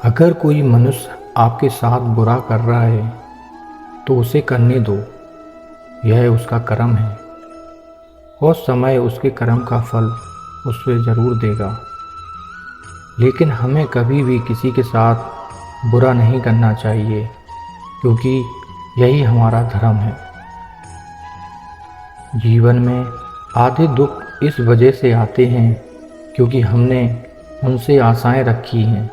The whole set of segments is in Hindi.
अगर कोई मनुष्य आपके साथ बुरा कर रहा है तो उसे करने दो, यह उसका कर्म है और समय उसके कर्म का फल उसे ज़रूर देगा। लेकिन हमें कभी भी किसी के साथ बुरा नहीं करना चाहिए, क्योंकि यही हमारा धर्म है। जीवन में आधे दुख इस वजह से आते हैं क्योंकि हमने उनसे आशाएं रखी हैं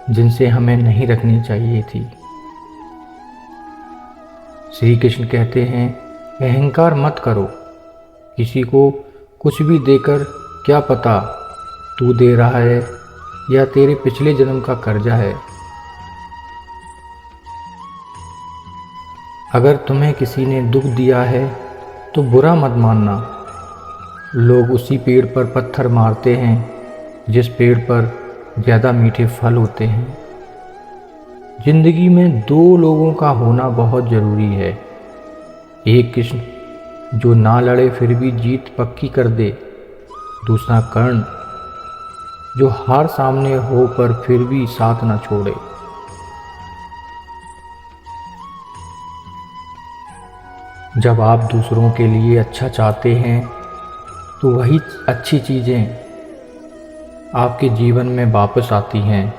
जिनसे हमें नहीं रखनी चाहिए थी। श्री कृष्ण कहते हैं, अहंकार मत करो। किसी को कुछ भी देकर क्या पता तू दे रहा है या तेरे पिछले जन्म का कर्जा है। अगर तुम्हें किसी ने दुख दिया है तो बुरा मत मानना। लोग उसी पेड़ पर पत्थर मारते हैं जिस पेड़ पर ज़्यादा मीठे फल होते हैं। जिंदगी में दो लोगों का होना बहुत ज़रूरी है। एक कृष्ण जो ना लड़े फिर भी जीत पक्की कर दे, दूसरा कर्ण जो हार सामने हो पर फिर भी साथ न छोड़े। जब आप दूसरों के लिए अच्छा चाहते हैं तो वही अच्छी चीज़ें आपके जीवन में वापस आती हैं।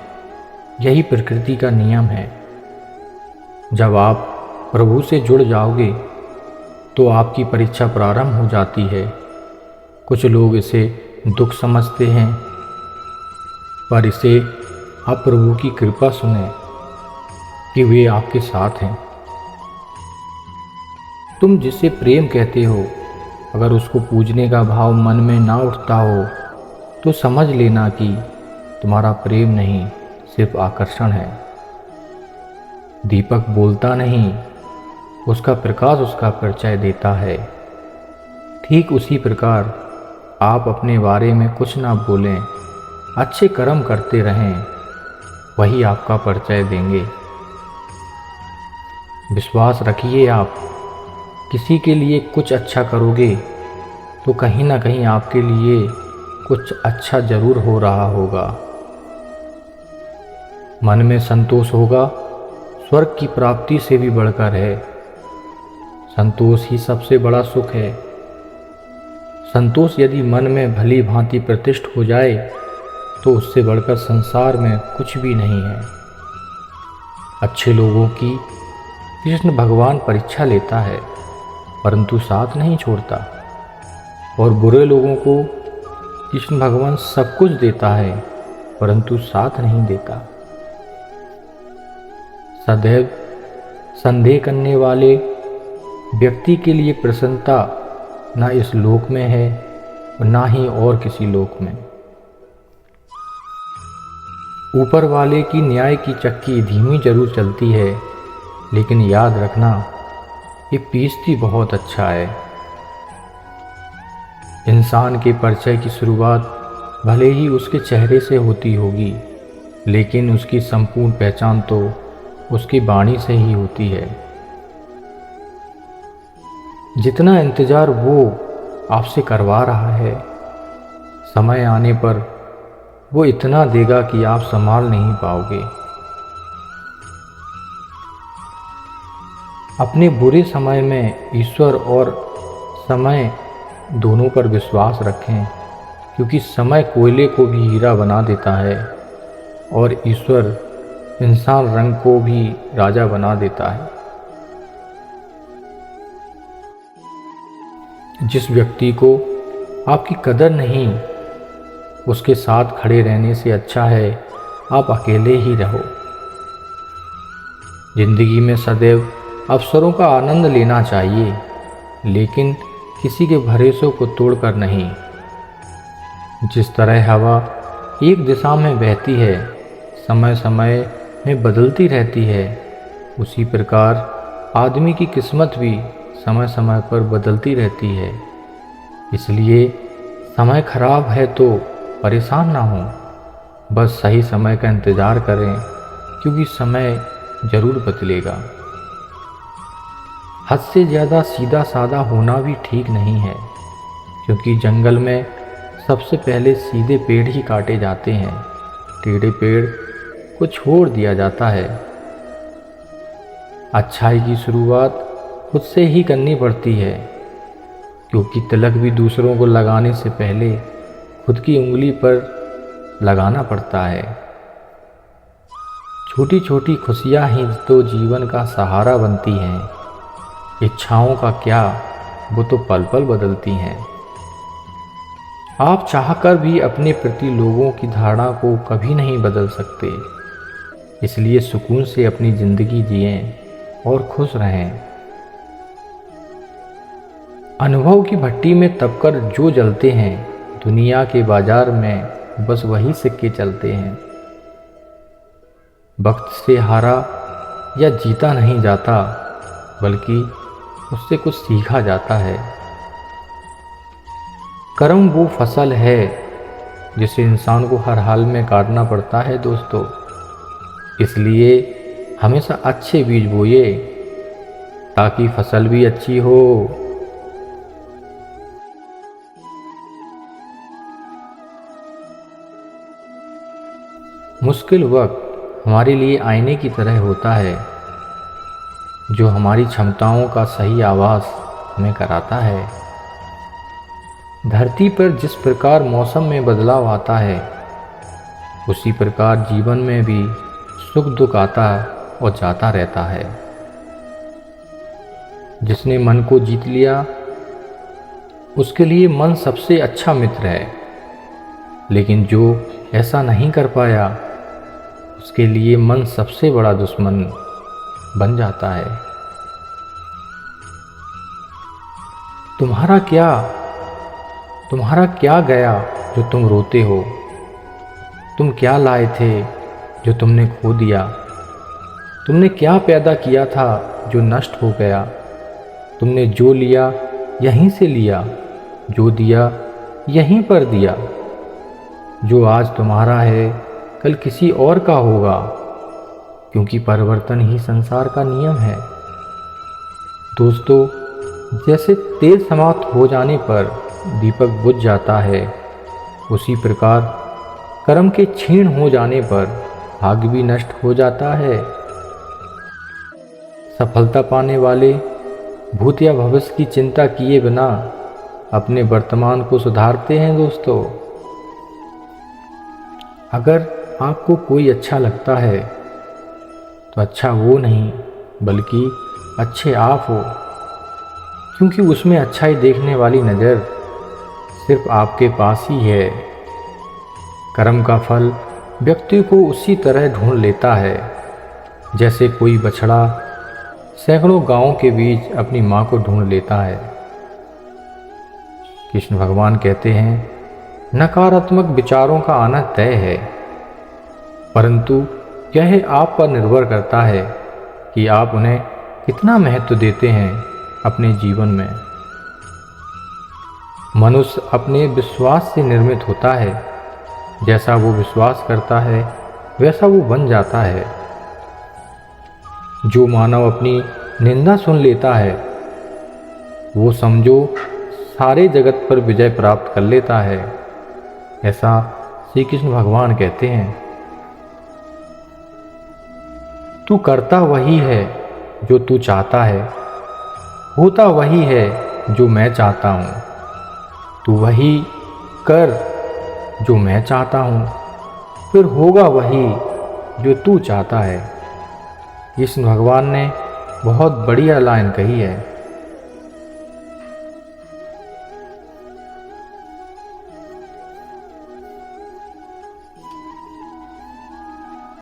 यही प्रकृति का नियम है। जब आप प्रभु से जुड़ जाओगे तो आपकी परीक्षा प्रारंभ हो जाती है। कुछ लोग इसे दुख समझते हैं, पर इसे आप प्रभु की कृपा सुने कि वे आपके साथ हैं। तुम जिसे प्रेम कहते हो, अगर उसको पूजने का भाव मन में ना उठता हो तो समझ लेना कि तुम्हारा प्रेम नहीं, सिर्फ आकर्षण है। दीपक बोलता नहीं, उसका प्रकाश उसका परिचय देता है। ठीक उसी प्रकार आप अपने बारे में कुछ ना बोलें, अच्छे कर्म करते रहें, वही आपका परिचय देंगे। विश्वास रखिए, आप किसी के लिए कुछ अच्छा करोगे तो कहीं ना कहीं आपके लिए कुछ अच्छा जरूर हो रहा होगा। मन में संतोष होगा, स्वर्ग की प्राप्ति से भी बढ़कर है। संतोष ही सबसे बड़ा सुख है। संतोष यदि मन में भली भांति प्रतिष्ठ हो जाए तो उससे बढ़कर संसार में कुछ भी नहीं है। अच्छे लोगों की कृष्ण भगवान परीक्षा लेता है परंतु साथ नहीं छोड़ता, और बुरे लोगों को कृष्ण भगवान सब कुछ देता है परंतु साथ नहीं देता। सदैव संदेह करने वाले व्यक्ति के लिए प्रसन्नता ना इस लोक में है और ना ही और किसी लोक में। ऊपर वाले की न्याय की चक्की धीमी जरूर चलती है, लेकिन याद रखना ये पीसती बहुत अच्छा है। इंसान के परिचय की शुरुआत भले ही उसके चेहरे से होती होगी, लेकिन उसकी संपूर्ण पहचान तो उसकी वाणी से ही होती है। जितना इंतजार वो आपसे करवा रहा है, समय आने पर वो इतना देगा कि आप संभाल नहीं पाओगे। अपने बुरे समय में ईश्वर और समय दोनों पर विश्वास रखें, क्योंकि समय कोयले को भी हीरा बना देता है और ईश्वर इंसान रंग को भी राजा बना देता है। जिस व्यक्ति को आपकी कदर नहीं, उसके साथ खड़े रहने से अच्छा है आप अकेले ही रहो। जिंदगी में सदैव अवसरों का आनंद लेना चाहिए, लेकिन किसी के भरोसे को तोड़कर नहीं। जिस तरह हवा एक दिशा में बहती है, समय समय में बदलती रहती है, उसी प्रकार आदमी की किस्मत भी समय समय पर बदलती रहती है। इसलिए समय खराब है तो परेशान ना हो, बस सही समय का इंतज़ार करें, क्योंकि समय ज़रूर बदलेगा। हद से ज़्यादा सीधा साधा होना भी ठीक नहीं है, क्योंकि जंगल में सबसे पहले सीधे पेड़ ही काटे जाते हैं। टेढ़े पेड़ को छोड़ दिया जाता है। अच्छाई की शुरुआत खुद से ही करनी पड़ती है, क्योंकि तिलक भी दूसरों को लगाने से पहले खुद की उंगली पर लगाना पड़ता है। छोटी छोटी खुशियाँ ही तो जीवन का सहारा बनती हैं। इच्छाओं का क्या, वो तो पल पल बदलती हैं। आप चाहकर भी अपने प्रति लोगों की धारणा को कभी नहीं बदल सकते, इसलिए सुकून से अपनी ज़िंदगी जिएं और खुश रहें। अनुभव की भट्टी में तपकर जो जलते हैं, दुनिया के बाजार में बस वही सिक्के चलते हैं। वक्त से हारा या जीता नहीं जाता, बल्कि उससे कुछ सीखा जाता है। कर्म वो फसल है जिसे इंसान को हर हाल में काटना पड़ता है दोस्तों। इसलिए हमेशा अच्छे बीज बोइए ताकि फसल भी अच्छी हो। मुश्किल वक्त हमारे लिए आईने की तरह होता है, जो हमारी क्षमताओं का सही आभास हमें कराता है। धरती पर जिस प्रकार मौसम में बदलाव आता है, उसी प्रकार जीवन में भी सुख दुख आता और जाता रहता है। जिसने मन को जीत लिया, उसके लिए मन सबसे अच्छा मित्र है, लेकिन जो ऐसा नहीं कर पाया, उसके लिए मन सबसे बड़ा दुश्मन बन जाता है। तुम्हारा क्या गया जो तुम रोते हो? तुम क्या लाए थे जो तुमने खो दिया? तुमने क्या पैदा किया था जो नष्ट हो गया? तुमने जो लिया यहीं से लिया, जो दिया यहीं पर दिया। जो आज तुम्हारा है कल किसी और का होगा, क्योंकि परिवर्तन ही संसार का नियम है। दोस्तों, जैसे तेल समाप्त हो जाने पर दीपक बुझ जाता है, उसी प्रकार कर्म के क्षीण हो जाने पर भाग्य भी नष्ट हो जाता है। सफलता पाने वाले भूत या भविष्य की चिंता किए बिना अपने वर्तमान को सुधारते हैं दोस्तों। अगर आपको कोई अच्छा लगता है तो अच्छा वो नहीं, बल्कि अच्छे आप हो, क्योंकि उसमें अच्छाई देखने वाली नज़र सिर्फ आपके पास ही है। कर्म का फल व्यक्ति को उसी तरह ढूंढ लेता है, जैसे कोई बछड़ा सैकड़ों गांवों के बीच अपनी मां को ढूंढ लेता है। कृष्ण भगवान कहते हैं, नकारात्मक विचारों का आना तय है, परंतु यह आप पर निर्भर करता है कि आप उन्हें कितना महत्व देते हैं अपने जीवन में। मनुष्य अपने विश्वास से निर्मित होता है। जैसा वो विश्वास करता है वैसा वो बन जाता है। जो मानव अपनी निंदा सुन लेता है, वो समझो सारे जगत पर विजय प्राप्त कर लेता है। ऐसा श्री कृष्ण भगवान कहते हैं। तू करता वही है जो तू चाहता है, होता वही है जो मैं चाहता हूँ। तू वही कर जो मैं चाहता हूँ, फिर होगा वही जो तू चाहता है। कृष्ण भगवान ने बहुत बढ़िया लाइन कही है।